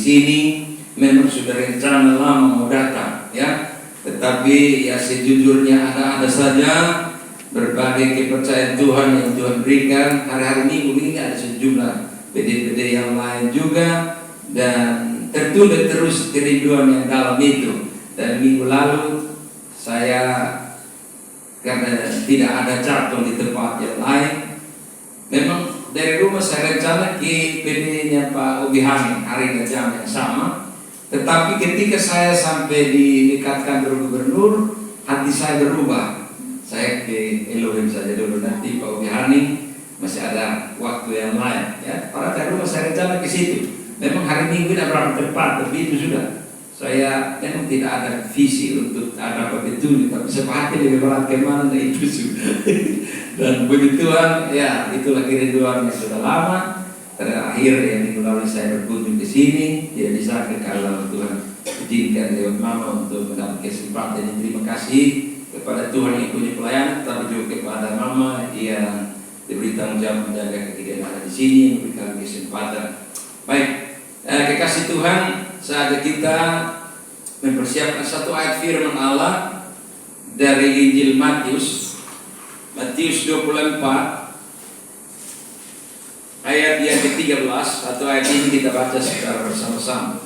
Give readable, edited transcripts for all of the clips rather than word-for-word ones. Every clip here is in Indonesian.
sini. Memang sudah rencana lama mau datang, ya. Tetapi ya sejujurnya ada saja berbagai kepercayaan Tuhan yang Tuhan berikan. Hari-hari Minggu ini ada sejumlah PD-PD yang lain juga, dan tertunda terus kerinduan yang dalam itu. Dan minggu lalu saya, karena tidak ada jadwal di tempat yang lain, memang dari rumah saya rencana ke PD-nya Pak Ubi Hamid hari dan jam yang sama. Tetapi ketika saya sampai di dekat kantor gubernur, hati saya berubah. Saya ke Elohim saja dulu, nanti Pak Ubi Hamid masih ada waktu yang lain, ya. Para dari rumah saya rencana ke situ. Memang hari Minggu tidak berapa tepat, tapi itu sudah. Saya memang tidak ada visi untuk ada apa betul, tapi sepahati lebih berat kemana, dan itu sudah. Dan begituan, ya itulah kerinduan yang sudah lama. Terakhir yang minggu lalu saya berkunjung ke sini, tidak disangka kalau Tuhan izinkan lewat mama untuk mendapat kesempatan ini. Terima kasih kepada Tuhan yang punya pelayanan, tapi juga kepada mama yang diberi tanggung jawab menjaga kekayaan ada di sini, memberikan kesempatan. Baik, kekasih Tuhan, saatnya kita mempersiapkan satu ayat firman Allah dari Injil Matius 24 ayat yang ke-13. Satu ayat ini kita baca secara bersama-sama.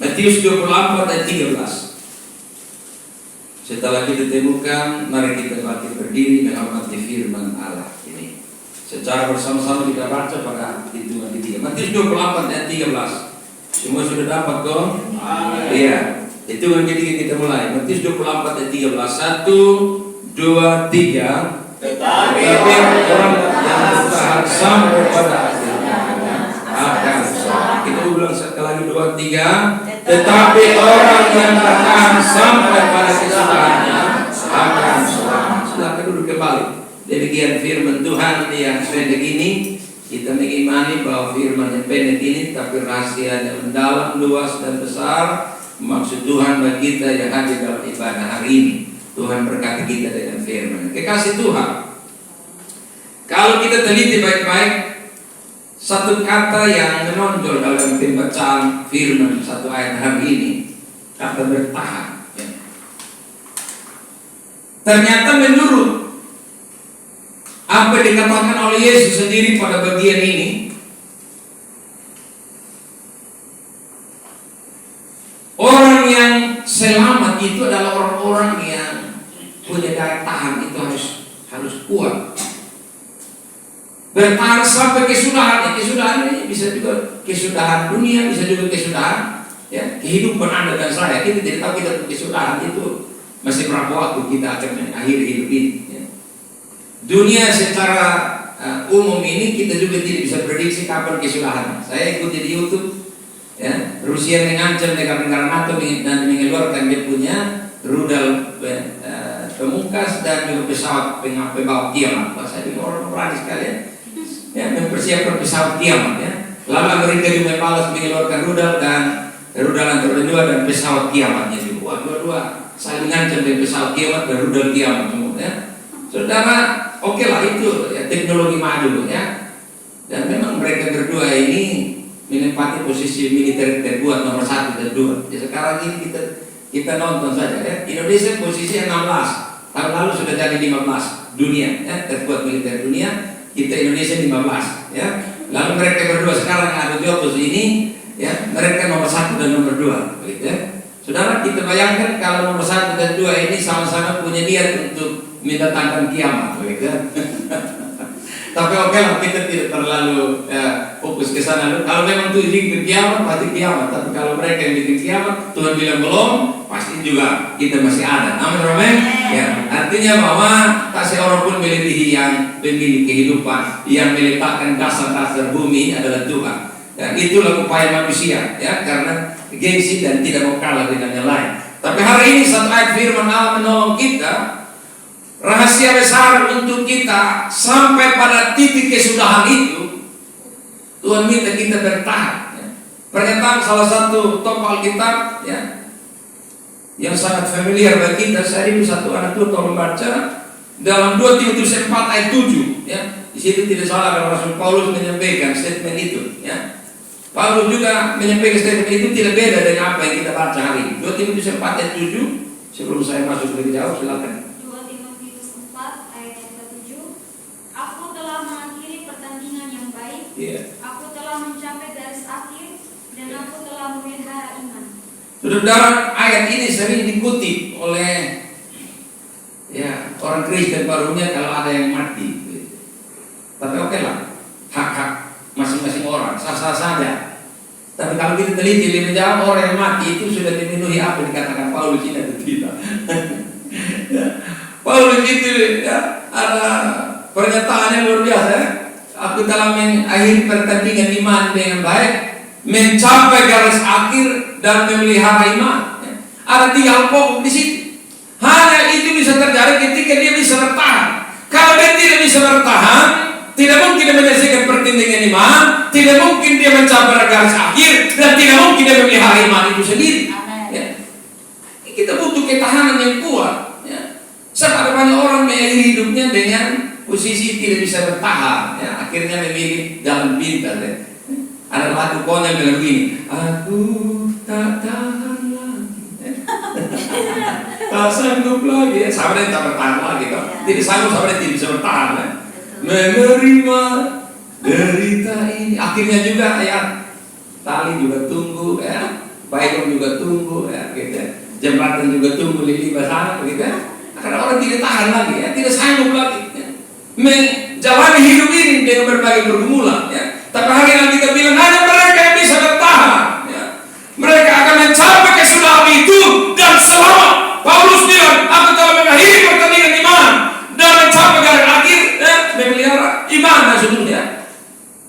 Matius 24 ayat 13. Setelah kita temukan, mari kita bangkit berdiri menghormati firman Allah ini. Secara bersama-sama kita baca pada hitungan ketiga. Matius 24 ayat 13. Semua sudah dapat dong? Iya. Hitungan ketiga kita mulai. Matius 24 ayat 13. 1, 2, 3. Tetapi orang yang bertahan sampai pada akhirnya akan selamat. Kita ulang sekali lagi 2, 3. Tetapi orang yang bertahan sampai pada kesudahannya akan selamat. Silakan duduk kembali. Demikian firman Tuhan yang pendek ini. Kita mengimani bahwa firman yang pendek ini tapi rahasianya mendalam, luas dan besar. Maksud Tuhan bagi kita yang hadir dalam ibadah hari ini. Tuhan berkati kita dengan firman. Kekasih Tuhan, kalau kita teliti baik-baik, satu kata yang menonjol dalam pembacaan firman satu ayat hari ini, kata bertahan, ya. Ternyata menurut apa yang dikatakan oleh Yesus sendiri pada bagian ini, orang yang selamat itu adalah orang-orang yang punya daya tahan, itu harus kuat. Bertahan sampai kesudahan. Kesudahan ini bisa juga kesudahan dunia, bisa juga kesudahan, ya, kehidupan Anda dan saya. Kita tidak tahu kita kesudahan itu masih berapa waktu kita akan mengakhiri hidup ini, ya. Dunia secara umum ini kita juga tidak bisa prediksi kapan kesudahan. Saya ikuti di YouTube, ya, Rusia mengancam negara-negara NATO dan mengeluarkan dia punya rudal pemungkas dan juga pesawat pembawa kiamat. Saya juga orang berani sekali, ya, mempersiapkan pesawat kiamat, ya. Lalu Amerika juga membalas mengeluarkan rudal dan rudal kedua dan pesawat kiamatnya juga. Wah, dua-dua saling mengancam dengan pesawat kiamat dan rudal kiamat semua, ya. Saudara, oke lah itu, ya, teknologi maju, ya. Dan memang mereka berdua ini menempati posisi militer terkuat nomor 1 dan 2. Ya, sekarang ini kita nonton saja, ya. Indonesia posisi 16. Tahun lalu sudah jadi 15 dunia, ya, terkuat militer dunia. Kita Indonesia 15, ya. Lalu mereka berdua sekarang ada di posisi ini, ya, mereka nomor 1 dan nomor 2, begitu, ya. Saudara, kita bayangkan kalau nomor 1 dan 2 ini sama-sama punya niat untuk mendatangkan kiamat, begitu, ya. Tapi oke lah, kita tidak terlalu fokus ke sana. Kalau memang Tuhan bikin kiamat, pasti kiamat. Tapi kalau mereka yang bikin kiamat, Tuhan bilang belum, pasti juga kita masih ada. Amin. Ya, artinya bahwa tak seorang pun melebihi yang pemilik kehidupan, yang meletakkan dasar-dasar bumi adalah Tuhan. Dan itulah upaya manusia, ya, karena gengsi dan tidak mau kalah dengan yang lain. Tapi hari ini satu ayat firman Allah menolong kita. Rahasia besar untuk kita sampai pada titik kesudahan itu, Tuhan minta kita bertahan, ya. Pernyataan salah satu tokoh Alkitab, ya, yang sangat familiar bagi kita. Saya ini satu anak tua kalau membaca dalam 2 Timotius 4 ayat 7, ya. Di situ tidak salah kalau Rasul Paulus menyampaikan statement itu, ya. Paulus juga menyampaikan statement itu tidak beda dengan apa yang kita baca hari ini. 2 Timotius 4 ayat 7. Sebelum saya masuk lebih jauh, silakan. 2 Timotius 4 ayat yang ke-7. Aku telah mengakhiri pertandingan yang baik. Aku telah mencapai garis akhir dan aku telah memelihara iman. Saudara, ayat ini sering dikutip oleh orang Kristen barunya kalau ada yang mati. Tapi oke lah, hak-hak masing-masing orang, sah-sah saja. Tapi kalau kita teliti lebih jauh, orang yang mati itu sudah dipenuhi apa yang dikatakan Paulus ini atau tidak. Paulus itu ada pernyataan yang luar biasa. Aku telah mengakhiri pertandingan iman dengan baik, mencapai garis akhir dan memelihara iman. Ada 3 hal pokok di situ. Hanya itu bisa terjadi ketika dia bisa bertahan. Kalau dia tidak bisa bertahan, tidak mungkin dia menyelesaikan pertandingan iman, tidak mungkin dia mencapai garis akhir, dan tidak mungkin dia memelihara iman itu sendiri. Kita butuh ketahanan yang kuat. Sebab ada banyak orang mengakhiri hidupnya dengan posisi tidak bisa bertahan. Akhirnya memilih jalan pintas. Ada lagu konyol bilang begini, aku tak tahan lagi, tak sanggup lagi. Sahabat tak bertahan lagi, tidak sanggup, sahabat tidak bisa bertahan. Menerima derita ini. Akhirnya juga tali juga tunggu, payung juga tunggu, gitu. Jembatan juga tunggu lili basah, gitu. Karena orang tidak tahan lagi, tidak sanggup lagi menjalani hidup ini dengan berbagai pergumulan. Tapi hari ini kita bilang hanya mereka yang bisa bertahan. Mereka akan mencapai kesudahan itu dan selamat. Paulus bilang, aku telah mengakhiri pertandingan iman dan mencapai garis akhir memelihara iman maksudnya.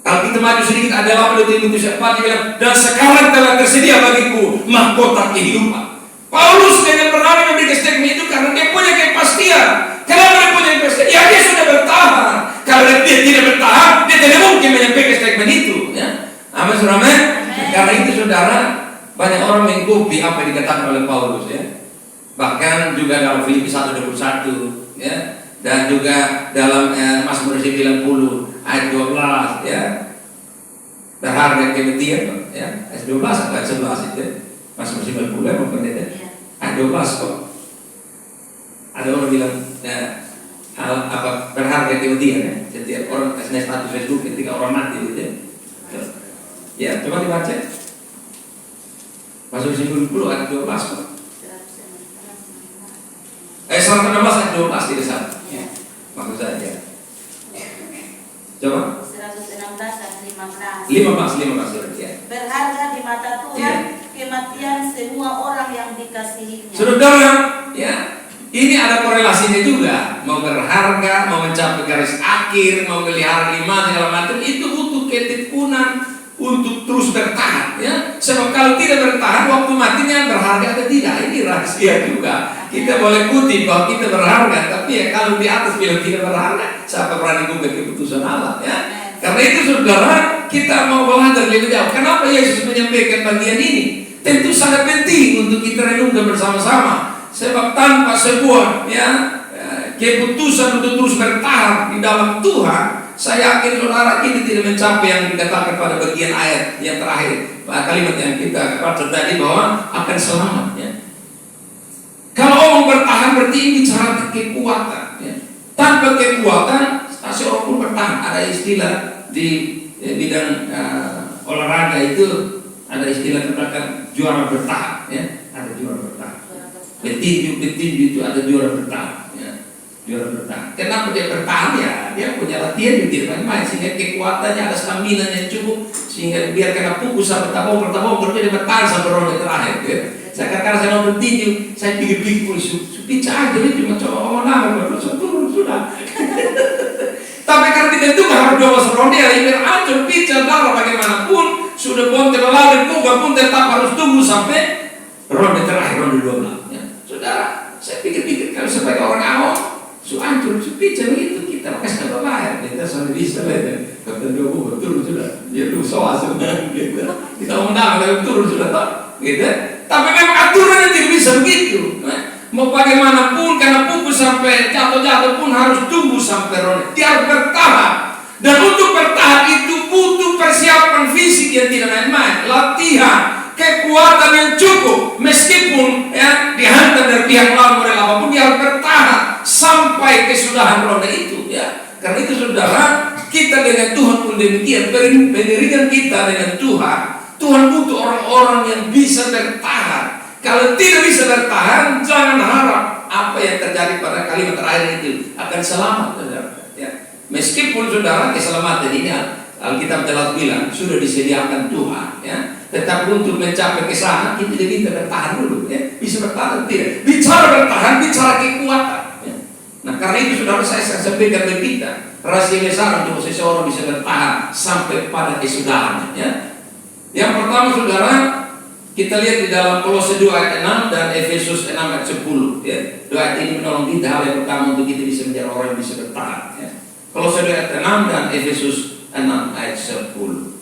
Kalau kita maju sedikit ada 2 Timotius 4 dia bilang, dan sekarang telah tersedia bagiku mahkota kehidupan. Paulus dengan berani memberikan statement itu karena dia punya kepastian. Kenapa dia punya kepastian? Ya dia sudah bertahan. Kalau dia tidak bertahan, dia tidak mungkin menyampaikan statement itu. Amin, saudara. Karena itu saudara, banyak orang mengikuti apa yang dikatakan oleh Paulus. Bahkan juga dalam Filipi 1:21, dan juga dalam Mazmur 90 ayat 12, berharga kematian, ayat 12 atau ayat 11 itu. Mazmur 90 ayat 12 kok. Ada orang bilang berharga kematian, setiap orang kasih status Facebook ketika orang mati gitu. Coba dibaca. Mazmur 90 ayat 12 kok. 116 ayat 12 tidak salah. Maksud saya. Coba. 116 ayat 15. 15 Berharga di mata Tuhan kematian semua orang yang dikasihinya. Saudara, ini ada korelasinya juga. Mau berharga, mau mencapai garis akhir, mau melihara iman segala macam, itu butuh ketekunan untuk terus bertahan. Sebab kalau tidak bertahan, waktu matinya berharga atau tidak, ini rahasia juga. Kita boleh kutip bahwa kita berharga, tapi kalau di atas bilang tidak berharga, siapa berani gugat keputusan Allah? Karena itu saudara, kita mau belajar lebih jauh. Kenapa Yesus menyampaikan bagian ini? Tentu sangat penting untuk kita renungkan bersama-sama. Sebab tanpa sebuah keputusan untuk terus bertahan di dalam Tuhan, saya yakin saudara ini tidak mencapai yang dikatakan pada bagian ayat yang terakhir, kalimat yang kita baca tadi bahwa akan selamat. Kalau orang bertahan berarti ini bicara kekuatan. Tanpa kekuatan, seorang pun bertahan. Ada istilah di bidang olahraga itu, ada istilah katakan juara bertahan. Ada juara bertahan. Petinju itu ada juara bertahan. Juara bertahan. Kenapa dia bertahan? Dia punya latihan yang tidak main, sehingga kekuatannya ada stamina yang cukup, sehingga biar kena pukul sampai tabung dia bertahan sampai ronde terakhir. Saya katakan saya mau bertinju, saya pikir-pikir pica aja, dia cuma coba nama turun sudah. Tapi karena ditentukan harus 12 ronde, biar ancur pica darah bagaimanapun sudah bontel lalu bukan pun tetap harus tunggu sampai ronde terakhir, ronde 12. Saudara, saya pikir-pikir kalau sebagai orang awam, ancur pica begitu kita kasih bayar, kita sampai bisa lihat. Kata dua turun sudah, dia tuh soal sebenarnya gitu. Kita menang tapi turun sudah tak, gitu. Tapi memang aturannya tidak bisa begitu. Mau bagaimanapun, karena pukul sampai jatuh pun harus tunggu sampai ronde. Dia harus bertahan. Dan untuk bertahan itu butuh persiapan fisik fisik yang tidak main-main, latihan, kekuatan yang cukup, meskipun ya dihantam dari pihak lawan model apapun, dia harus bertahan sampai kesudahan ronde itu ya. Karena itu saudara, kita dengan Tuhan pun demikian, pengiringan kita dengan Tuhan. Tuhan butuh orang-orang yang bisa bertahan. Kalau tidak bisa bertahan, jangan harap apa yang terjadi pada kalimat terakhir itu akan selamat, saudara. Ya. Meskipun saudara keselamatan ini Alkitab telah bilang sudah disediakan Tuhan, ya. Tetapi untuk mencapai ke sana kita diminta bertahan dulu, ya. Bisa bertahan tidak? Bicara bertahan, bicara kekuatan. Ya. Nah karena itu saudara saya sampaikan ke kita rahasia besar untuk seseorang bisa bertahan sampai pada kesudahan. Ya. Yang pertama saudara, kita lihat di dalam Kolose 2 ayat 6 dan Efesus 6 ayat 10. Ya. Dua ayat ini menolong kita hal yang pertama untuk kita bisa menjadi orang yang bisa bertahan. Ya. Kolose 2 ayat 6 dan Efesus 6 ayat 10.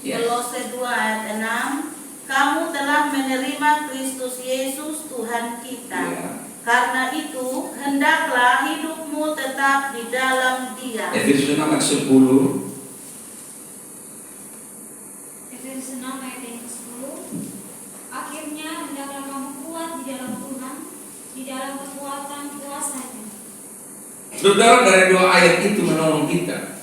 Ya. Kolose 2 ayat 6, kamu telah menerima Kristus Yesus Tuhan kita. Ya. Karena itu hendaklah hidupmu tetap di dalam Dia. Efesus 6 ayat 10. Efesus 6 ayat yang ke-10. Akhirnya hendaklah kamu kuat di dalam Tuhan, di dalam kekuatan kuasa-Nya. Saudara, dari dua ayat itu menolong kita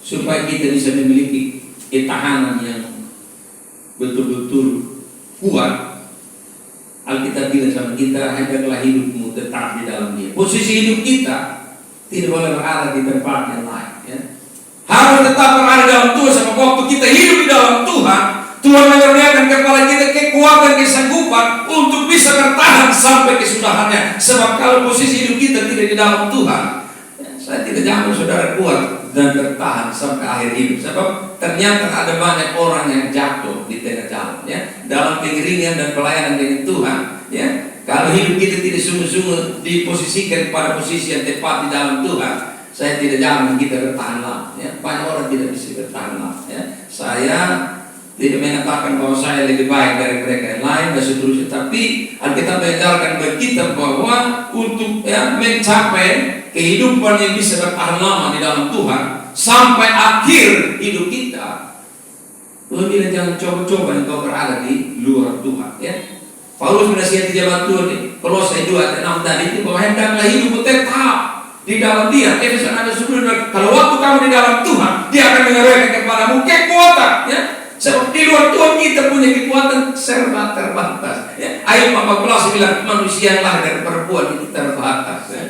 supaya kita bisa memiliki ketahanan yang betul-betul kuat. Alkitab bilang sama kita, hendaklah hidupmu tetap di dalam Dia. Posisi hidup kita tidak boleh berada di tempat yang lain. Ya. Harus tetap berada dalam Tuhan. Sebab waktu kita hidup di dalam Tuhan, Tuhan mengaruniakan kepada kita kekuatan, kesanggupan untuk bisa bertahan sampai kesudahannya. Sebab kalau posisi hidup kita tidak di dalam Tuhan, ya, saya tidak jamin saudara kuat dan bertahan sampai akhir hidup. Sebab ternyata ada banyak orang yang jatuh di tengah jalan, ya, dalam pengiringan dan pelayanan dengan Tuhan. Ya, kalau hidup kita tidak sungguh-sungguh diposisikan pada posisi yang tepat di dalam Tuhan, saya tidak jamin kita bertahan lama. Ya, banyak orang tidak bisa bertahan lama. Ya, saya tidak mengatakan bahwa saya lebih baik dari mereka yang lain dan seterusnya, tapi Alkitab mengajarkan bagi kita bahwa untuk mencapai kehidupan yang bisa bertahan lama di dalam Tuhan sampai akhir hidup kita, Tuhan bilang jangan coba-coba engkau berada di luar Tuhan. Ya. Paulus menasihati jemaat Tuhan di Kolose 2 ayat 6 tadi itu bahwa hendaklah hidupmu tetap di dalam Dia. Efesus 6 ayat 10, kalau waktu kamu di dalam Tuhan, Dia akan mengaruniakan kepadamu kekuatan. Ya. Sebab di luar Tuhan kita punya kekuatan serba terbatas. Ya. Ayat 14 bilang manusia yang lahir dari perempuan itu terbatas. Ya.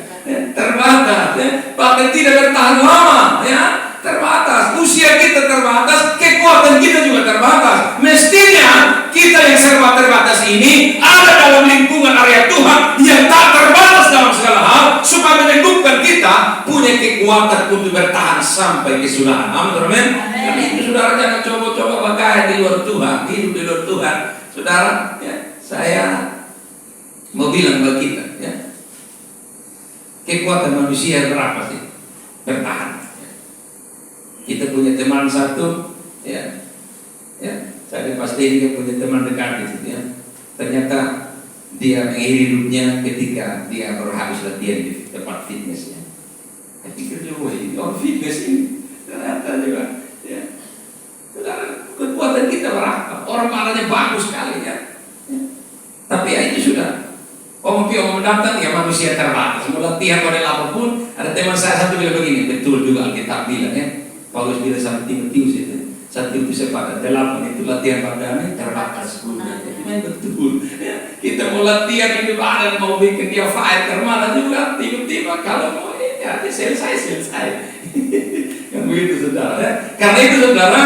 Terbatas. Ya. Bahkan tidak bertahan lama. Ya. Terbatas. Usia kita terbatas, kekuatan kita juga terbatas. Mestinya kita yang serba terbatas ini ada dalam lingkungan area Tuhan yang tak terbatas dalam segala hal, supaya menyanggupan kita punya kekuatan untuk bertahan sampai kesudahan. Amin. Karena itu saudara jangan coba-coba pakai di luar Tuhan, hidup di luar Tuhan. Saudara, ya, saya mau bilang bagi kita, ya, kekuatan manusia berapa sih? Bertahan. Ya. Kita punya teman satu, ya, saya pasti dia punya teman dekat gitu, ya. Ternyata dia mengakhiri hidupnya ketika dia baru habis latihan di tempat fitness, ya. Saya pikir juga orang fitness ini ternyata juga. Ya. Kekuatan kita berapa? Orang malahnya bagus sekali, ya. Ya. Tapi ya itu sudah. Om datang ya manusia terbatas. Mau latihan model apapun. Ada teman saya satu bilang begini, betul juga Alkitab bilang, ya. Paulus bilang sama Timotius itu. 1 Timotius 4:8 itu latihan padanya terbatas gunanya. Betul. Ya. Kita mau latihan hidup ada mau bikin dia fighter mana juga tiba-tiba kalau mau ya selesai. Yang begitu saudara. Ya. Karena itu saudara,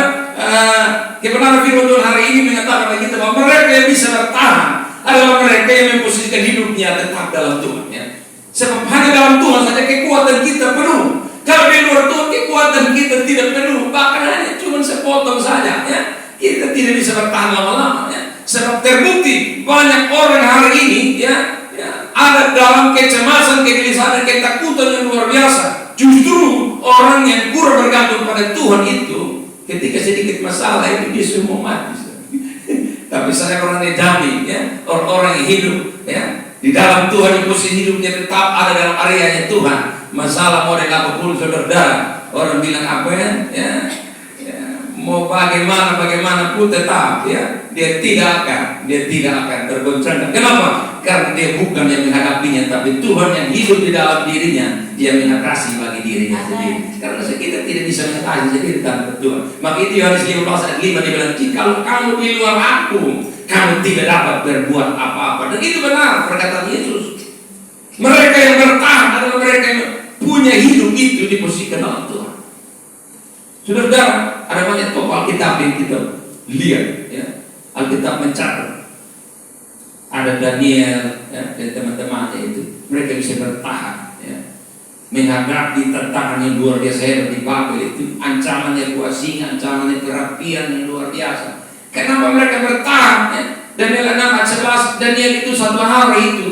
kebenaran firman Tuhan hari ini mengatakan bagi kita bahwa mereka yang bisa bertahan adalah mereka yang memposisikan hidupnya tetap dalam Tuhan. Ya. Sebab hanya dalam Tuhan saja kekuatan kita penuh. Kalau di luar Tuhan kekuatan kita tidak penuh, bahkan hanya cuma sepotong saja. Ya. Kita tidak bisa bertahan lama-lama. Ya. Sebab terbukti banyak orang hari ini, ya, ada dalam kecemasan, kegelisahan, ketakutan yang luar biasa. Justru orang yang kurang bergantung pada Tuhan itu, ketika sedikit masalah itu dia semua mati. Tapi saya orang yang jamin, ya, orang-orang yang hidup, ya, di dalam Tuhan, yang posisi hidupnya tetap ada dalam areanya Tuhan. Masalah model apapun saudara, orang bilang apa, ya mau bagaimanapun tetap ya dia tidak akan tergoncangkan. Kenapa? Karena dia bukan yang menghadapinya, tapi Tuhan yang hidup di dalam dirinya, dia mengatasi bagi dirinya sendiri. Karena kita tidak bisa mengatasi sendiri tanpa Tuhan. Maka itu Yohanes 15 ayat 5 dia bilang, "Jikalau kamu di luar aku, kamu tidak dapat berbuat apa-apa." Dan itu benar perkataan Yesus. Mereka yang bertahan adalah mereka yang punya hidup itu diposisikan dalam Tuhan. Saudara, ada banyak tokoh Alkitab yang kita lihat, ya. Alkitab mencatat. Ada Daniel, ya, dan teman-temannya itu, mereka bisa bertahan, ya. Menghadapi tantangan yang luar biasa hebat di Babel itu, ancamannya buah singa, ancamannya kerapian yang luar biasa. Kenapa mereka bertahan? Ya? Daniel 6 ayat 11, Daniel itu satu hari itu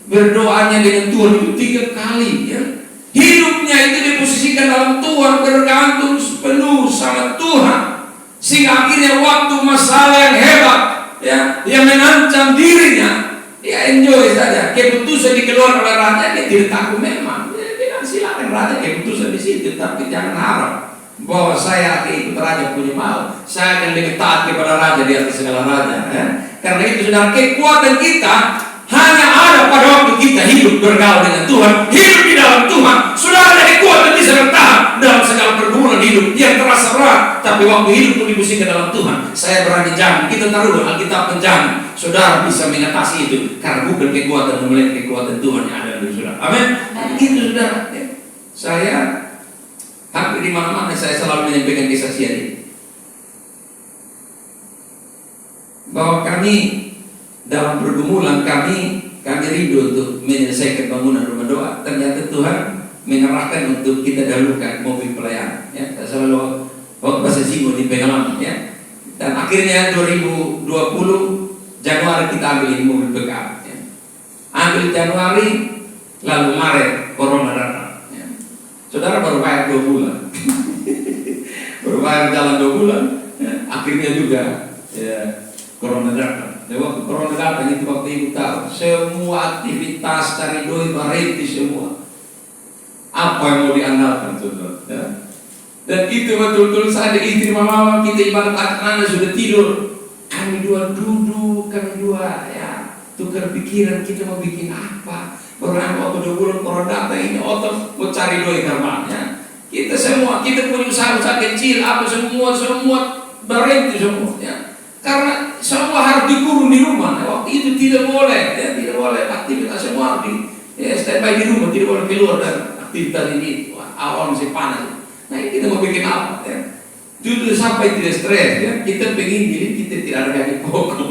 berdoanya dengan Tuhan itu 3 kali, ya. Hidupnya itu diposisikan dalam Tuhan, bergantung penuh sama Tuhan, sehingga akhirnya waktu masalah yang hebat, ya, yang mengancam dirinya, ya enjoy saja. Keputusan dikeluarkan oleh raja, dia tidak takut memang. Dia bilang silakan raja keputusan di situ, tapi jangan harap bahwa saya akan ikut raja punya mau. Saya akan lebih taat kepada raja di atas segala raja. Ya. Karena itu saudara, kekuatan kita hanya ada pada waktu kita hidup bergaul dengan Tuhan, hidup di dalam Tuhan. Saudara, ada kekuatan bisa bertahan dalam segala pergumulan hidup yang terasa berat, tapi waktu hidup itu diposisikan dalam Tuhan. Saya berani jamin, kita taruh Alkitab menjamin, saudara bisa mengatasi itu karena bukan kekuatan, melainkan kekuatan Tuhan yang ada di saudara. Amin. Itu saudara. Ya. Saya hampir di mana-mana saya selalu menyampaikan kesaksian ini, bahwa kami dalam pergumulan kami rindu untuk menyelesaikan bangunan rumah doa. Ternyata Tuhan mengarahkan untuk kita dahulukan mobil pelayanan. Ya, selalu waktu bahasa Simo di pengalaman. Ya, dan akhirnya 2020 Januari kita ambil ini mobil backup. Ya. Ambil Januari, lalu Maret Corona datang. Ya. Saudara baru bayar 2 bulan, baru bayar jalan 2 bulan. Ya. Akhirnya juga ya, Corona datang. Waktu Corona datang itu waktu ibu tahu semua aktivitas cari doi berhenti semua. Apa yang mau diandalkan saudara? Ya? Dan itu betul-betul saat istri mama kita ibarat anak-anak sudah tidur, kami dua duduk, kami dua ya tukar pikiran kita mau bikin apa. Orang waktu 2 bulan Corona datang ini otot mau cari doi kamarnya. Kita semua kita punya usaha-usaha kecil apa semua berhenti semua. Ya. Karena semua harus dikurung di rumah. Nah, waktu itu tidak boleh, ya, tidak boleh aktivitas semua harus standby di rumah, tidak boleh keluar dan aktivitas ini. Wah, awal masih panas. Nah, ini kita mau bikin apa? Ya? Justru sampai tidak stres, ya. Kita pengen jadi kita tidak ada gaji pokok.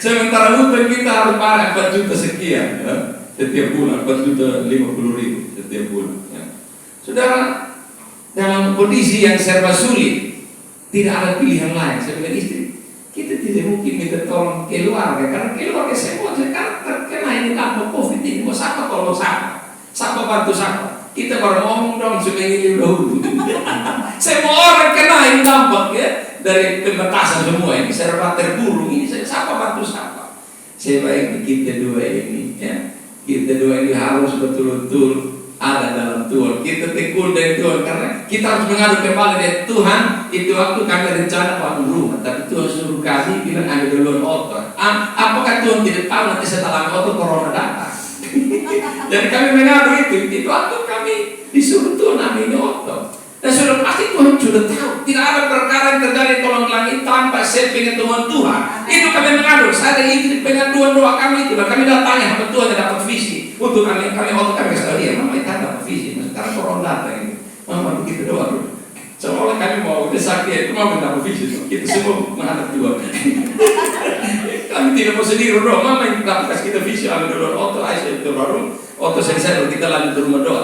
Sementara hutan kita harus pakai 4 juta sekian, ya, setiap bulan, 4.050.000 setiap bulan. Ya. Saudara, dalam kondisi yang serba sulit, tidak ada pilihan lain. Saya bilang istri, kita tidak mungkin minta tolong keluarga, karena keluarga semua sekarang terkena ini dampak COVID ini. Mau siapa tolong siapa bantu siapa. Kita baru ngomong dong seminggu dahulu. Semua orang kena ini dampak ya dari pembatasan semua ini serba terburung ini. Siapa bantu siapa. Sebaiknya kita dua ini ya, kita dua ini harus betul-betul ada dalam Tuhan. Kita tekun dari Tuhan karena kita harus mengadu kembali dari Tuhan. Itu waktu kami rencana bangun rumah, tapi Tuhan suruh kami bilang ambil duluan otot. Apakah Tuhan tidak tahu nanti setelah otot Corona datang? Jadi kami mengadu itu waktu kami disuruh Tuhan ambil otot. Dan sudah pasti Tuhan sudah tahu. Tidak ada perkara yang terjadi tolong langit tanpa sepengetahuan Tuhan. Itu kami mengadu. Saya dan istri pengaduan doa kami itu. Dan kami datangnya sama Tuhan yang dapat visi. Untuk kami otot kami sekali dia. Mama itu dapat visi. Sekarang Corona datang ini. Mama begitu doa dulu. Seolah kami mau desak dia. Itu mama dapat visi. Kita semua menghadap Tuhan. Kami tidak mau sendiri doa. Mama yang dapat kasih kita visi. Ambil dulu otot. Aisyah itu baru. Otot selesai. Kita lanjut ke rumah doa.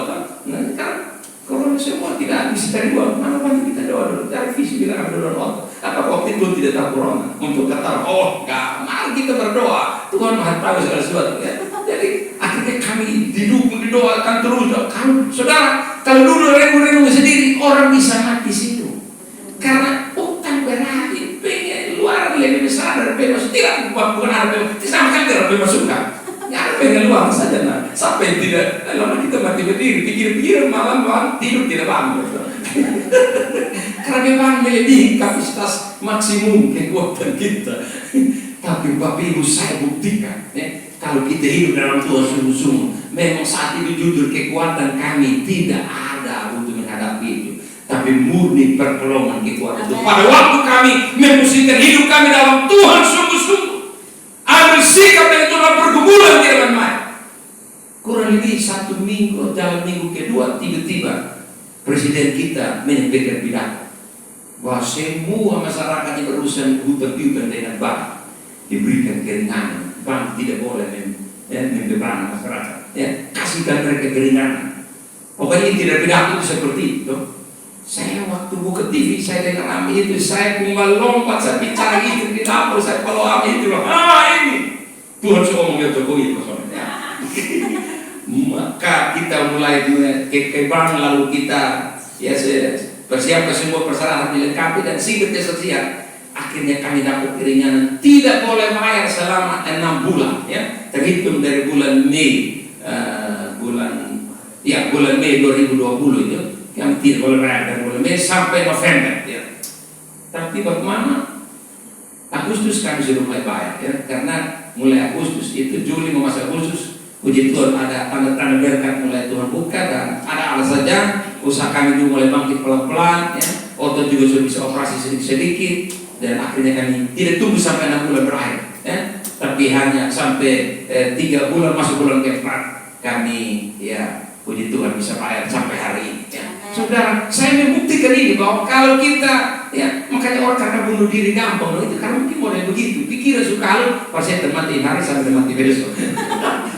Nah sekarang Corona semua tidak bisa cari doa. Mana bantu kita doa dulu. Cari visi bilang ambil dulu otot. Apa waktu itu tidak tahu Corona. Untuk kata mari kita berdoa. Tuhan maha tahu segala sesuatu. Ya. Jadi akhirnya kami didukung, didoakan terus. Saudara, kalau dulu renung-renung sendiri, orang bisa mati situ. Karena utang berarti pengen luar lebih besar dari pemasuk. Tidak, bukan ada pemasuk. Sama kan tidak pemasukan. Ya ada pengen luar saja. Nah, sampai tidak, lama kita mati berdiri, pikir-pikir malam tidur tidak bangun. Karena memang melebihi kapasitas maksimum kekuatan kita. Tapi Bapak Ibu saya buktikan, ya, kalau kita hidup dalam Tuhan sungguh-sungguh, memang saat itu jujur kekuatan kami tidak ada untuk menghadapi itu. Tapi murni pertolongan kekuatan itu. Pada waktu kami memposisikan hidup kami dalam Tuhan sungguh-sungguh, ambil sikap yang Tuhan pergumulan di depan main. Kurang lebih 1 minggu, dalam minggu kedua, tiba-tiba Presiden kita menyampaikan pidato bahwa semua masyarakat yang berurusan hutan-hutan dengan bank diberikan keringanan. Bank tidak boleh membebani masyarakat. Ya, kasihkan mereka keringanan. Pokoknya tidak pidato itu seperti itu. Saya waktu buka TV, saya dengar Ami itu, saya melompat, saya bicara itu di dapur, saya kalau Ami itu, ini Tuhan suka ngomong Jokowi maksudnya. Maka kita mulai ke bank, lalu kita ya persiapkan semua persyaratan dilengkapi dan singkat kesaksian. Akhirnya kami dapat keringanan, tidak boleh bayar selama 6 bulan, ya, terhitung dari bulan Mei, bulan Mei 2020 itu. Yang tidak boleh bayar dari bulan Mei sampai November, ya. Tapi bagaimana? Agustus kami sudah mulai bayar, ya, karena mulai Agustus itu Juli mau masuk Agustus, puji Tuhan ada tanda-tanda berkat mulai Tuhan buka dan ada alasan saja usaha kami juga mulai bangkit pelan-pelan, ya. Otot juga sudah bisa operasi sedikit-sedikit dan akhirnya kami tidak tunggu sampai 6 bulan berakhir, ya. Tapi hanya sampai 3 bulan masuk bulan keempat kami, ya, puji Tuhan bisa bayar sampai hari ini, ya. Saudara, saya membuktikan ini bahwa kalau kita, ya, makanya orang karena bunuh diri gampang, itu karena mungkin model begitu. Pikiran suka lalu, saya mati hari sampai mati besok.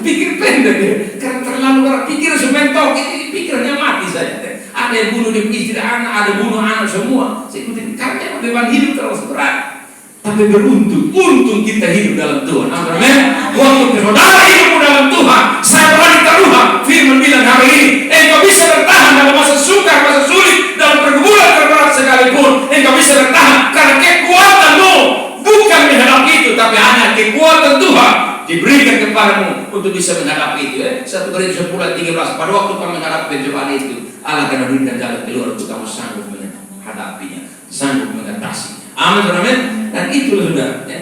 Pikir pendek, ya, karena terlalu berat. Pikiran suka mentok, ini pikirannya mati saja. Ada yang bunuh di istri anak, ada bunuh anak semua. Saya ikutin karena beban hidup terlalu berat. Tapi untung kita hidup dalam Tuhan. Amin. Waktu saudara hidup dalam Tuhan, saya berani taruhan. Firman bilang hari ini, engkau bisa bertahan dalam masa sukar, masa sulit, dalam pergumulan terberat sekalipun. Engkau bisa bertahan karena kekuatanmu bukan menghadapi itu, tapi hanya kekuatan Tuhan diberikan kepadamu untuk bisa menghadapi itu. 1 Korintus 10:13. Pada waktu kamu menghadapi pencobaan itu, Allah akan memberikan jalan keluar untuk kamu sanggup menghadapinya, sanggup mengatasi. Amin, amin. Dan itulah sudah, ya.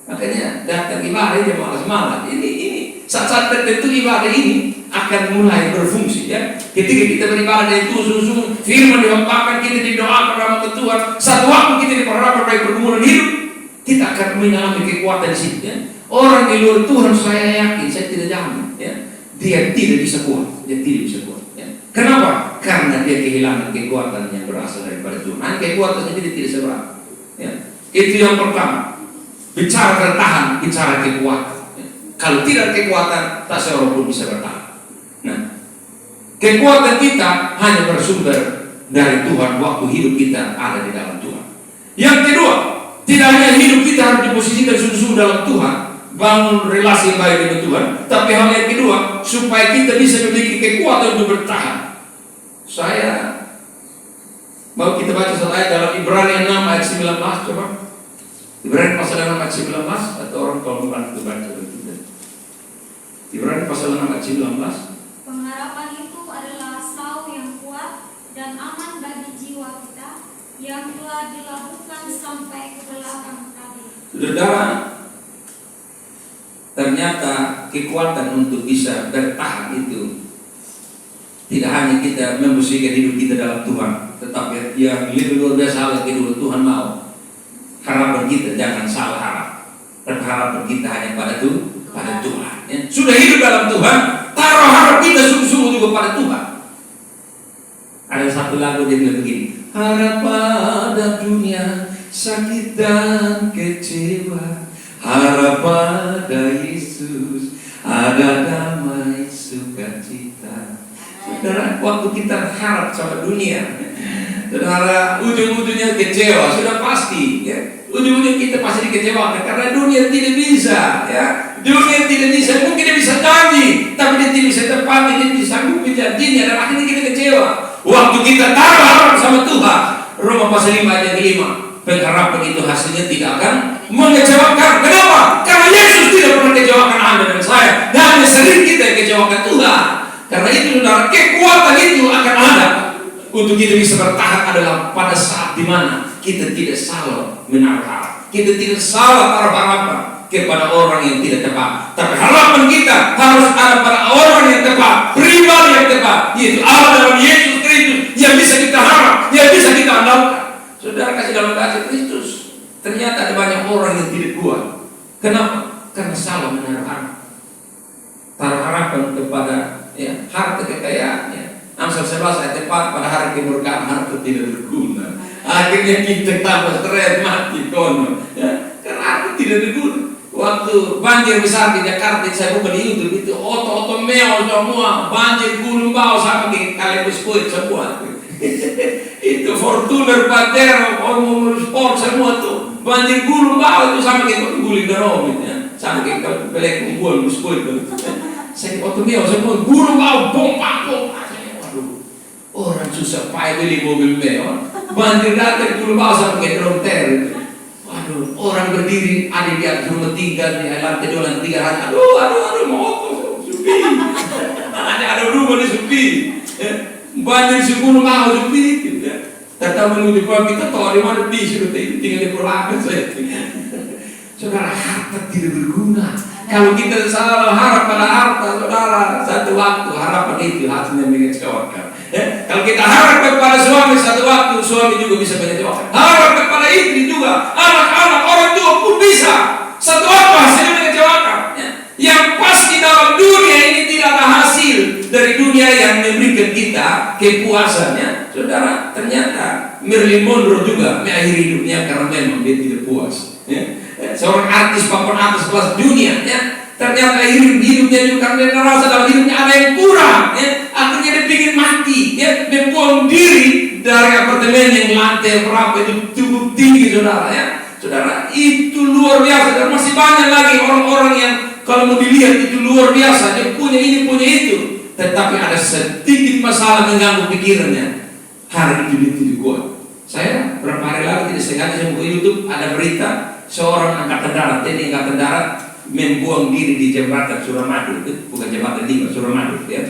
Makanya datang ibadah dia malas-malas. Ini saat-saat tertentu ibadah ini akan mulai berfungsi, ya. Ketika kita beribadah dari sungguh-sungguh, firman dihampakan, kita didoakan rahmat Tuhan. Satu waktu kita diperhadapkan dari pergumulan hidup, kita akan mengalami kekuatan di situ, ya. Orang di luar Tuhan saya yakin, saya tidak jamin, ya, dia tidak bisa kuat, dia tidak bisa kuat, ya. Kenapa? Karena dia kehilangan kekuatan yang berasal daripada Tuhan. Hanya kekuatan saja dia tidak seberapa, ya. Itu yang pertama. Bicara bertahan, bicara kekuatan, ya. Kalau tidak kekuatan, tak seorang pun bisa bertahan. Nah, kekuatan kita hanya bersumber dari Tuhan waktu hidup kita ada di dalam Tuhan. Yang kedua, tidak hanya hidup kita harus diposisikan sungguh-sungguh dalam Tuhan, bangun relasi yang baik dengan Tuhan, tapi hal yang kedua, supaya kita bisa memiliki kekuatan untuk bertahan. Saya mau kita baca satu ayat dalam Ibrani 6 ayat 19, coba. Ibrani pasal 6 ayat 19, atau orang kalau membantu baca betul. Ibrani pasal 6 ayat 19. Pengharapan itu adalah sau yang kuat dan aman bagi jiwa kita yang telah dilakukan sampai ke belakang tadi. Saudara, ternyata kekuatan untuk bisa bertahan itu tidak hanya kita memposisikan hidup kita dalam Tuhan, tetapi yang lebih luar biasa lagi dulu Tuhan mau harapan kita jangan salah harap, dan harapan kita hanya pada Tuhan. Ya. Sudah hidup dalam Tuhan, taruh harap kita sungguh-sungguh juga pada Tuhan. Ada satu lagu dia bilang begini, harap pada dunia sakit dan kecewa, harap pada Yesus ada damai sukacita. Saudara, waktu kita harap sama dunia, saudara, ujung-ujungnya kecewa, sudah pasti, ya. Ujung-ujungnya kita pasti dikecewakan karena dunia tidak bisa, ya. Dunia tidak bisa, mungkin dia bisa janji, tapi dia tidak bisa tepati, dia tidak sanggup janjinya, dan akhirnya kita kecewa. Waktu kita taruh harap sama Tuhan, Roma pasal 5 ayat 5, pengharapan itu hasilnya tidak akan mengecewakan. Kenapa? Karena Yesus tidak pernah kecewakan Anda dan saya, dan hanya sering kita yang kecewakan Tuhan. Karena itu saudara, kekuatan itu akan ada untuk kita bisa bertahan adalah pada saat saat di mana kita tidak salah menaruh harap. Kita tidak salah taruh harapan kepada orang yang tidak tepat. Tapi harapan kita harus ada pada orang yang tepat, pribadi yang tepat, yaitu Allah dalam Yesus Kristus yang bisa kita harap, yang bisa kita andalkan. Saudara kasih dalam kasih Kristus, ternyata ada banyak orang yang tidak kuat. Kenapa? Karena salah menaruh harapan. Taruh harapan kepada harta kekayaan. Amsal 11 ayat 4, pada hari kemurkaan harta tidak berguna. Akhirnya kita tambah stres, mati kono. Karena harta tidak berguna. Waktu banjir besar di Jakarta, saya buka di YouTube itu oto-oto meo semua, banjir gunung bawah sama kayak kalian sport semua. Itu Fortuner, Pajero, Sport semua tuh banjir gunung bawah itu sama kayak guling darong ya, sama kayak pelek kumpul sport itu. Saya oto meo semua gunung bawah pompa. Waduh, orang susah payah beli mobil meo, banjir datang gunung bawah sama kayak drum ter. Waduh, orang berdiri ada di atas rumah tinggal di lantai 2 lantai 3 hari. Aduh, mau sepi. Ada rumah di sepi. Banjir sepuluh mau sepi. Tetap menuju kita tahu di mana sudah tinggal di pulau saya. Saudara, harta tidak berguna. Kalau kita salah harap pada harta, saudara, satu waktu harapan itu hasilnya mengecewakan. Kalau kita harap kepada suami, satu waktu suami juga bisa mengecewakan. Harap kepada istri juga, anak-anak, orang tua pun bisa. Satu waktu hasilnya mengecewakan. Yang pasti dalam dunia ini tidak ada hasil dari dunia yang memberikan kita kepuasannya. Saudara, ternyata Marilyn Monroe juga mengakhiri hidupnya karena memang dia tidak puas. Seorang artis papan atas kelas dunia, ternyata hidupnya juga karena dia merasa dalam hidupnya ada yang kurang, akhirnya dia ingin mati, dia buang diri dari apartemen yang lantai berapa itu cukup tinggi, saudara, itu luar biasa. Dan masih banyak lagi orang-orang yang kalau mau dilihat itu luar biasa, dia punya ini punya itu, tetapi ada sedikit masalah mengganggu pikirannya, hari itu dia tidak kuat. Saya beberapa hari lalu tidak sengaja saya buka YouTube, ada berita seorang angkatan darat, TNI angkatan darat membuang diri di jembatan Suramadu, itu bukan jembatan 5, Suramadu ya.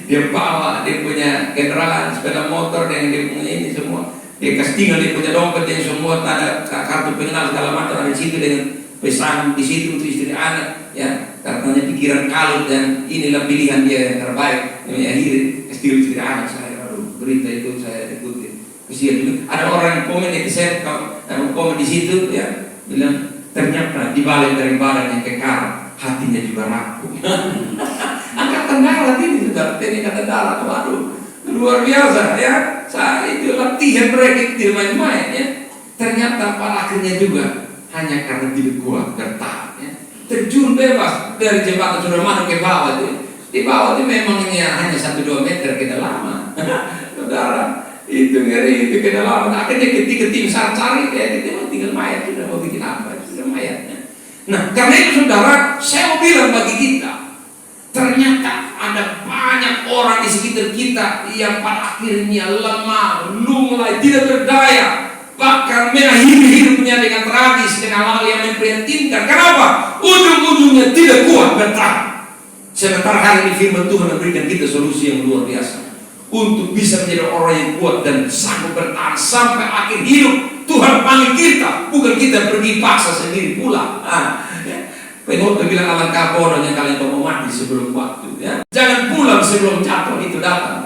Dia bawa, dia punya kendaraan, sepeda motor, dan dia punya ini semua. Dia kasih tinggal, dia punya dompet yang semua ada kartu pengenal segala macam ada di situ dengan pesan di situ untuk istri anak ya. Katanya pikiran kalut dan inilah pilihan dia yang terbaik. Yang akhirnya kasih istri anak saya. Aduh, berita itu saya ikutin. Kesian juga. Ada orang yang komen di saya, komen di situ ya, bilang ternyata di balik dari badan yang kekar, hatinya juga rapuh. Angkatan darat ini sudah, ini angkatan darat, waduh, luar biasa ya. Saat itu latihan mereka tidak main-main ya. Ternyata pada akhirnya juga hanya karena tidak kuat bertahan ya. Terjun bebas dari jembatan Suramadu ke bawah itu. Di bawah itu memang ini hanya 1-2 meter kedalaman. Saudara, itu ngeri, itu kedalaman. Akhirnya ketika tim SAR cari, kita tinggal mayat, sudah mau bikin apa? Sudah mayatnya. Nah, karena itu saudara, saya mau bilang bagi kita, ternyata ada banyak orang di sekitar kita yang pada akhirnya lemah, lunglai, tidak berdaya, bahkan mengakhiri hidupnya dengan tragis, dengan hal yang memprihatinkan. Kenapa? Ujung-ujungnya tidak kuat bertahan. Sementara hari ini firman Tuhan memberikan kita solusi yang luar biasa untuk bisa menjadi orang yang kuat dan sanggup bertahan sampai akhir hidup. Tuhan panggil kita, bukan kita pergi paksa sendiri pulang. Pengkhotbah bilang alangkah bodohnya kalian mau mati sebelum waktu ya. Jangan pulang sebelum jatuh itu datang.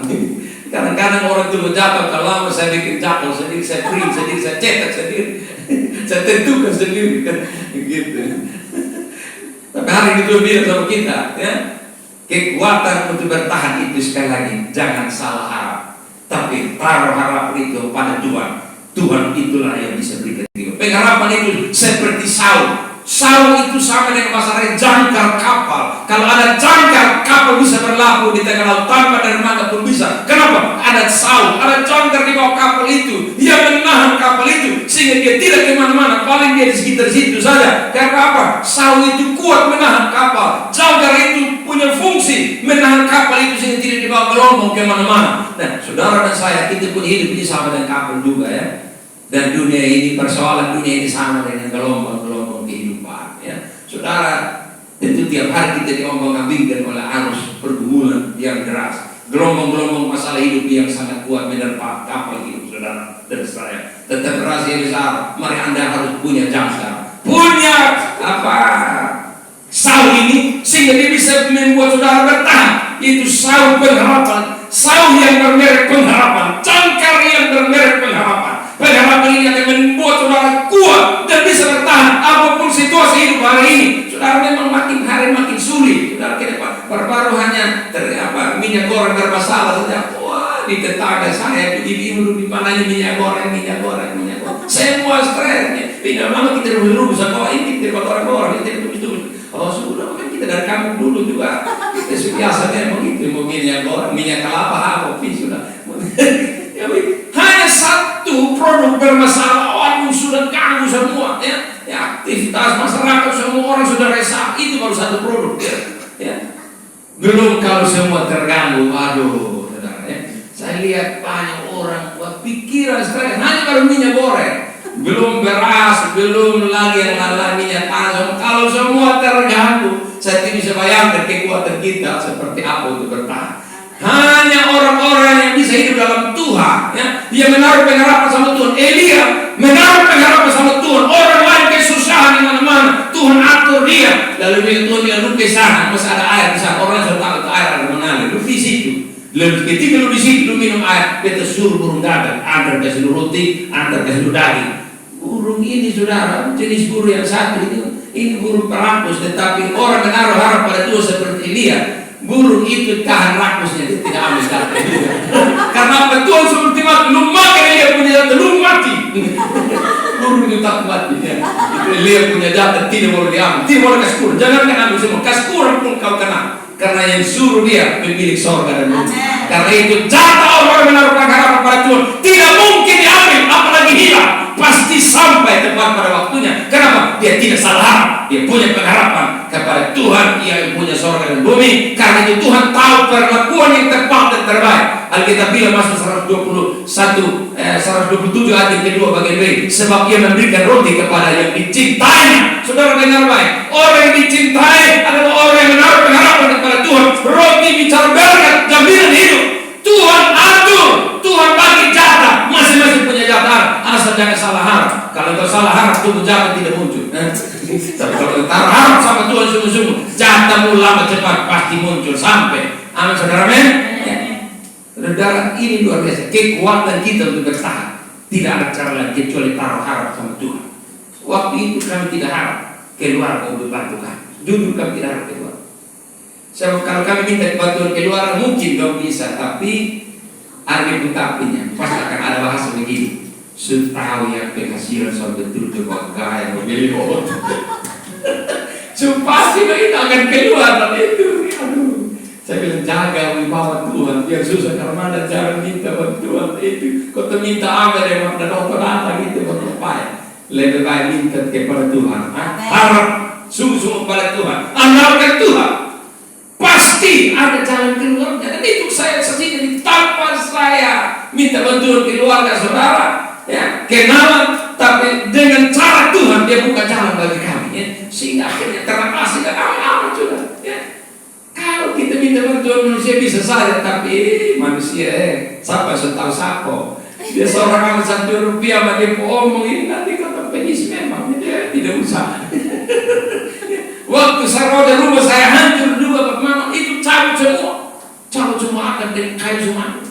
Kadang-kadang orang itu jatuh, kalau lama saya bikin jatuh sendiri, saya print sendiri, saya cetak sendiri, saya tentukan sendiri kan gitu. Tapi hari ini Tuhan bilang sama kita ya, kekuatan untuk bertahan itu sekali lagi jangan salah harap, tapi taruh harap itu pada Tuhan. Tuhan itulah yang bisa berikan itu. Pengharapan itu seperti Saul. Saul itu sama dengan bahasa jangkar kapal. Kalau ada jangkar, kapal bisa berlabuh di tengah laut tanpa dermaga pun bisa. Kenapa? Ada Saul, ada jangkar di bawah kapal itu yang menahan kapal itu sehingga dia tidak kemana-mana, paling dia di sekitar situ saja. Karena apa? Saul itu kuat menahan kapal. Jangkar itu punya fungsi menahan kapal itu sehingga tidak dibawa gelombang kemana-mana. Nah, saudara dan saya, kita pun hidup ini sama dengan kapal juga ya. Dan dunia ini, persoalan dunia ini sama dengan gelombang-gelombang kehidupan ya. Saudara, tentu tiap hari kita diombang-ambingkan oleh arus pergumulan yang deras, gelombang-gelombang masalah hidup yang sangat kuat menerpa kapal hidup saudara. dan saya. Tetap rahasia besar. Mari Anda harus punya jam sekarang. Punya apa? Sauh ini sehingga dia bisa membuat saudara bertahan. Itu sauh pengharapan, sauh yang bermerek pengharapan, cangkar yang bermerek pengharapan. Pengharapan ini akan membuat saudara kuat dan bisa bertahan apapun situasi hidup hari ini. Saudara memang makin hari makin sulit. Saudara kita baru-baru hanya minyak goreng bermasalah saja. Wah, di tetangga saya ibu-ibu di mana minyak goreng. Semua stresnya. Tidak lama kita dulu bisa bawa ini kita goreng-goreng itu. Oh sudah kan kita dari kampung dulu juga kita biasanya begitu mau minyak goreng, minyak kelapa, kopi sudah. Hanya satu produk bermasalah, waduh sudah ganggu semua ya. Aktivitas masyarakat semua orang sudah resah, itu baru satu produk ya. Belum kalau semua terganggu, waduh saudara ya. Saya lihat banyak orang pikiran stres hanya baru minyak goreng. Belum beras, belum lagi yang lain minyak panas. Kalau semua terganggu, saya tidak bisa bayangkan kekuatan kita seperti apa untuk bertahan. Hanya orang-orang yang bisa hidup dalam Tuhan, ya, dia menaruh pengharapan sama Tuhan. Elia menaruh pengharapan sama Tuhan. Orang lain kesusahan di mana-mana, Tuhan atur dia. Lalu dia Tuhan dia lu ke sana, masih ada air di sana. Orang sudah tahu air ada mengalir. Lu di situ. Lalu ketika lu di situ lu minum air, kita suruh burung gagak, antar kasih lu roti, antar kasih lu daging. Burung ini saudara, jenis burung yang satu ini burung perampus, tetapi orang menaruh harap pada Tuhan seperti Elia. Burung itu tahan rakusnya, dia tidak ambil daging. Karena apa? Tuhan seperti mati, lu makan Elia punya jatah, lu mati. Burung itu tak mati ya. Itu Elia punya jatah, tidak boleh diambil, tidak boleh kasih kurang. Jangan ambil semua, kasih kurang pun kau kena. Karena yang suruh dia pemilik sorga dan bumi. Karena itu jatah orang menaruh pengharapan pada Tuhan tidak mungkin diambil, apalagi hilang. Pasti sampai tepat pada waktunya. Kenapa? Dia tidak salah harap. Dia punya pengharapan kepada Tuhan yang punya sorga dan bumi. Karena itu Tuhan tahu perlakuan yang tepat dan terbaik. Alkitab bilang masuk 127 ayat yang kedua bagian B. Sebab ia memberikan roti kepada yang dicintainya. Saudara dengar baik. Orang yang dicintai adalah orang yang menaruh pengharapan kepada Tuhan. Roti bicara berkat, jaminan hidup. Tuhan atur, Tuhan bagi jatah, masing-masing punya jatah. Asal jangan salah harap. Kalau kau salah harap, tunggu jatah tidak muncul. Tapi kalau taruh harap sama Tuhan sungguh-sungguh, jatahmu lama cepat pasti muncul sampai. Amin saudara men. Saudara, ini luar biasa. Kekuatan kita untuk bertahan tidak ada cara lain kecuali taruh harap sama Tuhan. Waktu itu kami tidak harap keluar untuk bantu kami. Jujur kami tidak harap keluar. So, kalau kami minta bantuan keluar mungkin dong bisa, tapi ada tapinya. Pasti akan ada bahasa begini. Setahu yang penghasilan soal betul coba gaya memilih orang. So pasti begitu akan keluar dan itu. Aduh, saya bilang jaga wibawa Tuhan. Biar susah karena jangan minta bantuan itu. Kau minta amal yang ada dokter apa gitu berupaya. Lebih baik minta kepada Tuhan. Harap sungguh-sungguh kepada Tuhan. Andalkan Tuhan. Pasti ada jalan keluarnya. Dan itu saya saksikan tanpa saya minta bantuan keluarga saudara, ya, kenalan, tapi dengan cara Tuhan dia buka jalan bagi kami, ya, sehingga akhirnya terangkasih dan aman sudah. Ya. Kalau kita minta bantuan manusia bisa saja, tapi manusia siapa tahu siapa. Dia seorang amat Rp1 sama dia omong ini nanti kata penis memang dia tidak usah. Waktu saya roda rumah saya hancur juga, bagaimana itu cabut semua akan dari kayu semua.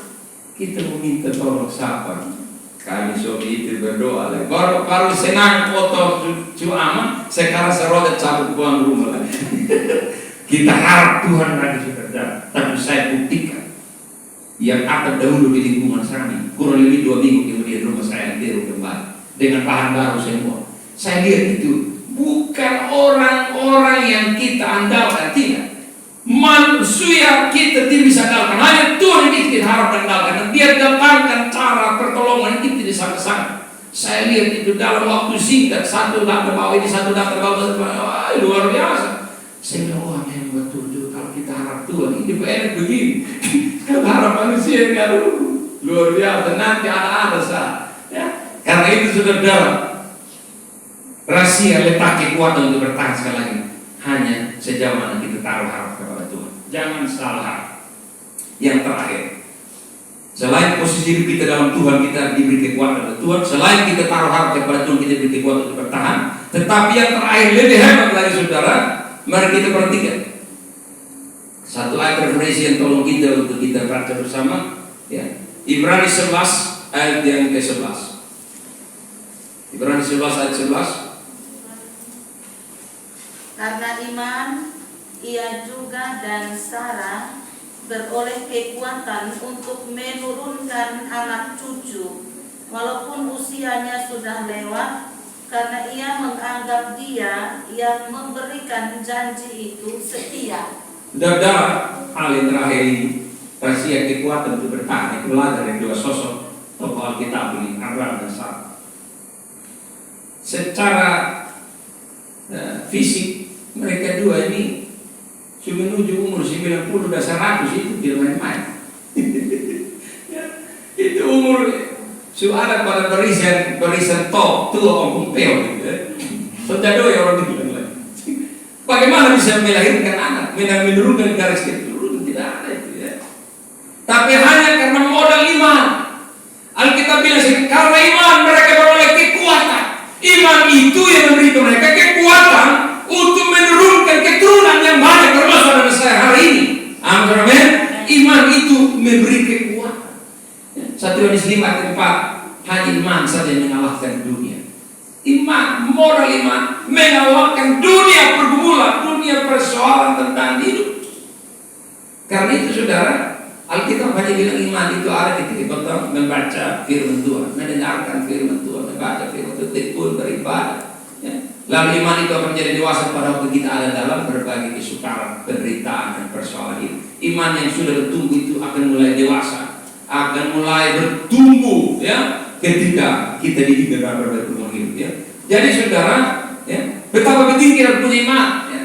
Kita meminta tolong siapa? Kami suami itu berdoa lagi. Baru senang foto cuma sekarang saya roda cabut buang rumah lagi. Kita harap Tuhan lagi bekerja, tapi saya buktikan yang akan dahulu di lingkungan kami kurang lebih 2 minggu kemudian rumah saya diru kembali dengan bahan baru semua. Saya lihat itu bukan orang-orang yang kita andalkan, tidak. Manusia kita tidak bisa andalkan, hanya Tuhan yang kita harap andalkan. Dan dia datangkan cara pertolongan kita di sana-sana. Saya lihat itu dalam waktu singkat, satu datang bawah ini, satu datang bawah, wah, luar biasa. Saya bilang, wah memang betul kalau kita harap Tuhan, ini enak begini. Kalau harap manusia enggak luar biasa, nanti ada saat. Ya. Karena itu sudah dalam rahasia letak kekuatan untuk bertahan sekali lagi. Hanya sejauh mana kita taruh harap kepada Tuhan. Jangan salah harap. Yang terakhir, Selain posisi hidup kita dalam Tuhan, kita diberi kekuatan oleh Tuhan. Selain kita taruh harap kepada Tuhan, kita diberi kekuatan untuk bertahan. Tetapi yang terakhir lebih hebat lagi saudara, mari kita perhatikan satu ayat referensi yang tolong kita untuk kita baca bersama, ya. Ibrani 11 ayat yang ke-11. Ibrani 11 ayat 11. Karena iman, ia juga dan Sarah beroleh kekuatan untuk menurunkan anak cucu, walaupun usianya sudah lewat, karena ia menganggap Dia yang memberikan janji itu setia. Saudara, hal yang terakhir ini, rahasia kekuatan untuk bertahan itu belajar dari dua sosok tokoh Alkitab ini, Abraham dan Sarah. Secara fisik mereka dua ini sudah menuju umur 90 dan 100, itu tidak main-main. Ya, itu umur suara pada barisan top tua om peo gitu ya. Saudara ya orang bilang lagi. Bagaimana bisa melahirkan anak, menurunkan garis keturunan, tidak ada itu ya. Tapi hanya karena modal iman. Alkitab bilang karena iman mereka beroleh kekuatan. Iman itu yang memberi mereka kekuatan untuk menurunkan keturunan yang banyak, termasuk pada saya hari ini. Amin. Iman itu memberi kekuatan. 1 Yohanes 5 ayat 4, hanya iman saja yang mengalahkan dunia. Iman, moral iman mengalahkan dunia pergumulan, dunia persoalan tentang hidup. Karena itu saudara, Alkitab hanya bilang iman itu ada ketika kita membaca firman Tuhan, mendengarkan firman Tuhan, membaca firman Tuhan, tekun beribadah. Ya. Lalu iman itu akan menjadi dewasa pada waktu kita ada dalam berbagai kesukaran, penderitaan dan persoalan hidup. Iman yang sudah bertumbuh itu akan mulai dewasa, akan mulai bertumbuh ya ketika kita dididik dalam berbagai pergumulan hidup ya. Jadi saudara, ya, betapa penting kita punya iman ya.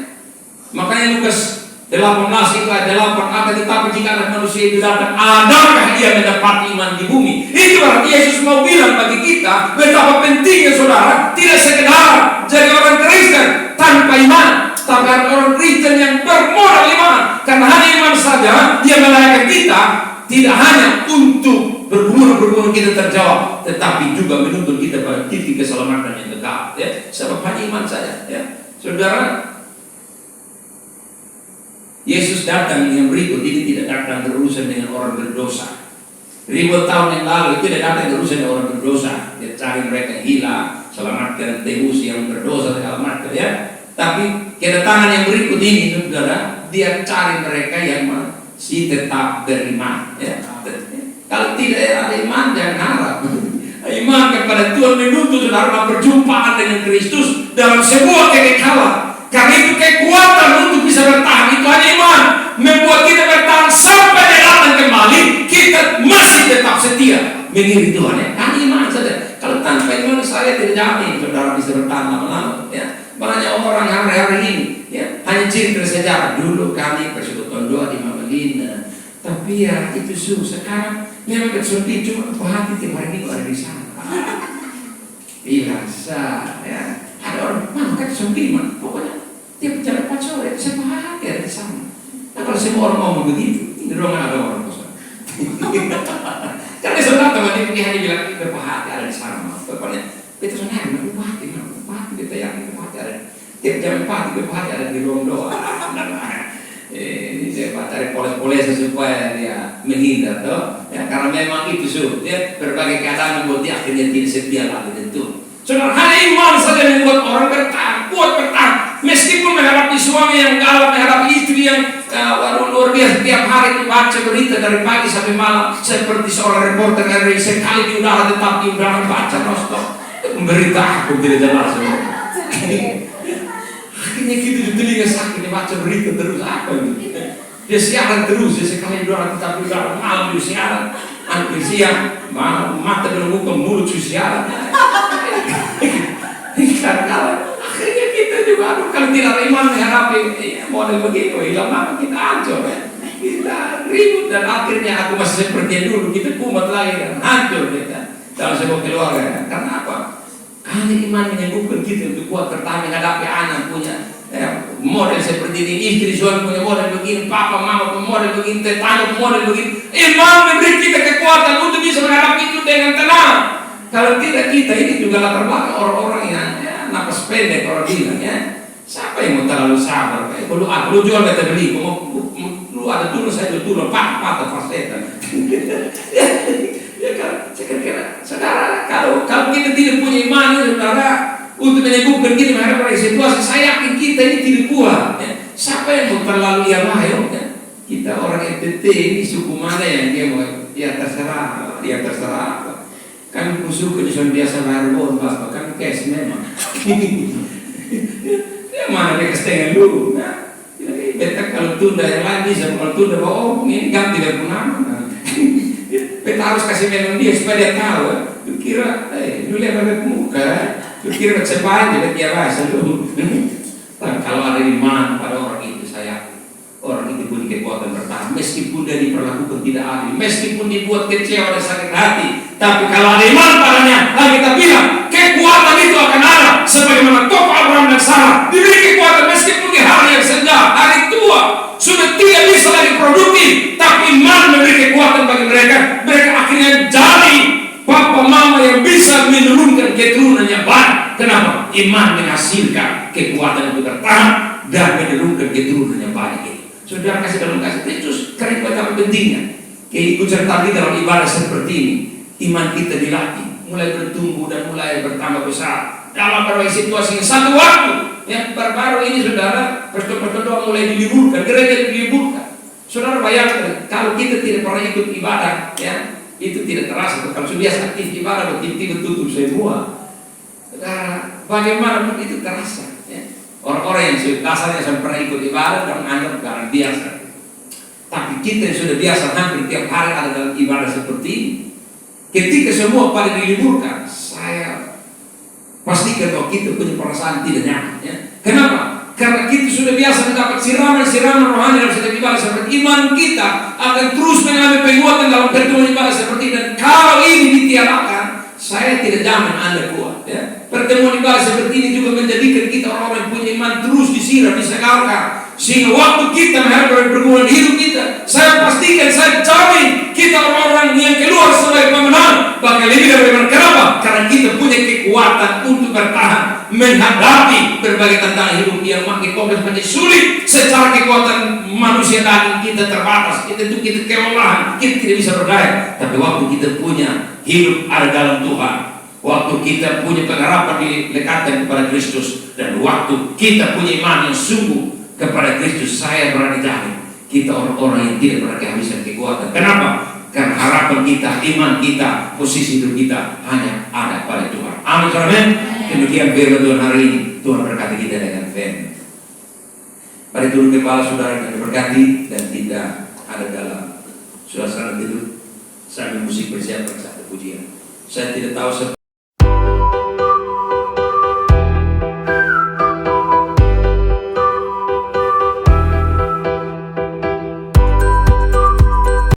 Makanya Lukas 18 itu ayat 8, akan tetapi jika anak manusia itu datang, adakah ia mendapat iman di bumi? Itu berarti Yesus mau bilang bagi kita betapa pentingnya saudara tidak sekedar jadi orang Kristen tanpa iman, tapi orang Kristen yang bermodal iman. Karena hanya iman saja dia melayani kita, tidak hanya untuk bergumul kita terjawab, tetapi juga menuntun kita pada titik keselamatan yang kekal ya. Sebab hanya iman saja ya. Saudara, Yesus datang yang berikut ini tidak datang berurusan dengan orang berdosa. Ribuan tahun yang lalu itu tidak datang berurusan dengan orang berdosa. Dia cari mereka yang hilang, selamatkan Tebus yang berdosa segala macam ya. Tapi kedatangan yang berikut ini saudara, dia cari mereka yang masih tetap beriman ya. Kalau tidak ada iman jangan harap. Iman kepada Tuhan menuntut saudara perjumpaan dengan Kristus dalam sebuah kekekalan. Karena itu kekuatan untuk bisa bertahan itu hanya iman, membuat kita bertahan sampai dia datang kembali. Kita masih tetap setia mengikuti Tuhan ya. Hanya iman saja. Kalau tanpa iman saya tidak jamin saudara bisa bertahan lama-lama ya. Banyak orang hari-hari ini ya hanya cerita sejarah dulu kami persekutuan doa di Madinah. Tapi ya itu susah. Sekarang memang bersuntik cuma hati tiap hari ini ada di sana. Biasa ya. Ada orang mana kan suntik man pokoknya. Dia bicara 4 sore, saya bahagia di sana. Nah kalau semua orang ngomong begitu, ini ruangan ada orang kosan. Karena saudara teman dia hanya bilang kita bahagia ada di sana. Pokoknya kita saudara nggak bahagia kita yang bahagia ada. Tiap jam 4 kita bahagia ada di ruang doa. Ini saya cari poles-poles supaya dia menghindar toh. Ya, karena memang itu ya berbagai keadaan membuat dia akhirnya tidak setia lagi tentu. Saudara, hanya iman saja membuat orang bertahan, kuat bertahan. Meskipun menghadapi suami yang galak, menghadapi istri yang luar biasa, tiap hari membaca berita dari pagi sampai malam, seperti seorang reporter dari sekali di udara tetap di udara baca nostok, berita aku tidak jelas. Akhirnya gitu di telinga sakit dia baca berita terus apa gitu. Dia siaran terus, dia sekali di udara tetap di udara, malam dia siaran, hampir siang, mata berbuka mulut siaran. Karena akhirnya kita juga kalau tidak iman menghadapi model begitu hilang lama kita hancur ya. Kita ribut dan akhirnya aku masih seperti dulu kita kumat lagi dan hancur kita dalam sebuah keluarga ya. Karena apa? Karena iman menyembuhkan kita untuk kuat bertahan menghadapi anak punya model seperti ini, istri suami punya model begini, papa mama punya model begini, tetangga punya model begini. Iman memberi kita kekuatan untuk bisa menghadapi itu dengan tenang. Kalau tidak, kita ini juga latar belakang orang-orang yang napas pendek, orang bilang ya. Siapa yang mau terlalu sabar? Lu jual beta beli, lu ada turun saya turun, patah fasetan. Ya kan, saya kira saudara, kalau kita tidak punya iman, saudara, untuk menyebutkan kita menghadapi situasi, saya yakin kita ini tidak kuat. Ya. Siapa yang mau terlalu ya kita orang NTT ini suku mana yang dia mau terserah. Kan suku cuma biasa bayar bon, kan cash memang. Ya mana dia setengah dulu. Nah, beta kalau tunda yang lain bisa, kalau tunda ini ganti dari nama. Beta harus kasih memang dia supaya dia tahu. Lu kira, lu lihat muka. Lu kira sepanjang dia rasa dulu. Kalau ada iman pada orang itu, saya orang itu punya kekuatan bertahan. Meskipun dia diperlakukan tidak adil, meskipun dibuat kecewa dan sakit hati, tapi kalau ada iman padanya, kita bilang kekuatan itu akan ada. Sebagaimana tokoh Abraham dan Sarah diberi kekuatan meskipun di hari yang senja, hari tua, sudah tidak bisa lagi produktif, tapi iman memberi kekuatan bagi mereka. Mereka akhirnya jadi papa mama yang bisa menurunkan keturunan yang banyak. Kenapa? Iman menghasilkan kekuatan untuk bertahan dan menurunkan keturunan yang banyak. Saudara kasih dalam kasih Kristus, karena betapa pentingnya keikut serta di dalam ibadah seperti ini. Iman kita dilatih, mulai bertumbuh dan mulai bertambah besar dalam berbagai situasi. Satu waktu yang baru ini saudara, persekutuan doa mulai diliburkan, gereja diliburkan. Saudara bayangkan kalau kita tidak pernah ikut ibadah, ya itu tidak terasa. Kalau sudah biasa aktif ibadah, tiba-tiba tutup semua. Saudara, bagaimana itu terasa? Ya? Orang-orang yang dasarnya pernah ikut ibadah dan menganggap karena biasa. Tapi kita yang sudah biasa hampir tiap hari ada dalam ibadah seperti ini. Ketika semua pada diliburkan, saya pastikan bahwa kita punya perasaan tidak nyaman. Ya? Kenapa? Karena kita sudah biasa mendapat siraman rohani dalam setiap ibadah seperti iman kita akan terus mengambil penguatan dalam pertemuan ibadah seperti ini. Dan kalau ini ditiadakan, saya tidak jamin Anda kuat. Ya? Pertemuan ibadah seperti ini juga menjadikan kita orang-orang yang punya iman terus disiram, disegarkan. Sehingga waktu kita menghadapi pergumulan hidup kita, saya pastikan, saya jamin kita orang-orang yang keluar sebagai pemenang. Bahkan lebih dari pemenang. Kenapa? Karena kita punya kekuatan untuk bertahan menghadapi berbagai tantangan hidup yang makin kompleks, makin sulit. Secara kekuatan manusia daging kita terbatas, kita kelelahan, kita tidak bisa berdaya. Tapi waktu kita punya hidup ada dalam Tuhan, waktu kita punya pengharapan dilekatkan kepada Kristus, dan waktu kita punya iman yang sungguh kepada Kristus, saya berani jamin kita orang-orang yang tidak pernah kehabisan kekuatan. Kenapa? Karena harapan kita, iman kita, posisi hidup kita hanya ada pada Tuhan. Amin, amin. Demikian firman Tuhan hari ini. Tuhan berkati kita dengan firman. Pada turun kepala saudara yang diberkati dan tidak ada dalam suasana tidur sambil musik bersiapkan satu pujian. Saya tidak tahu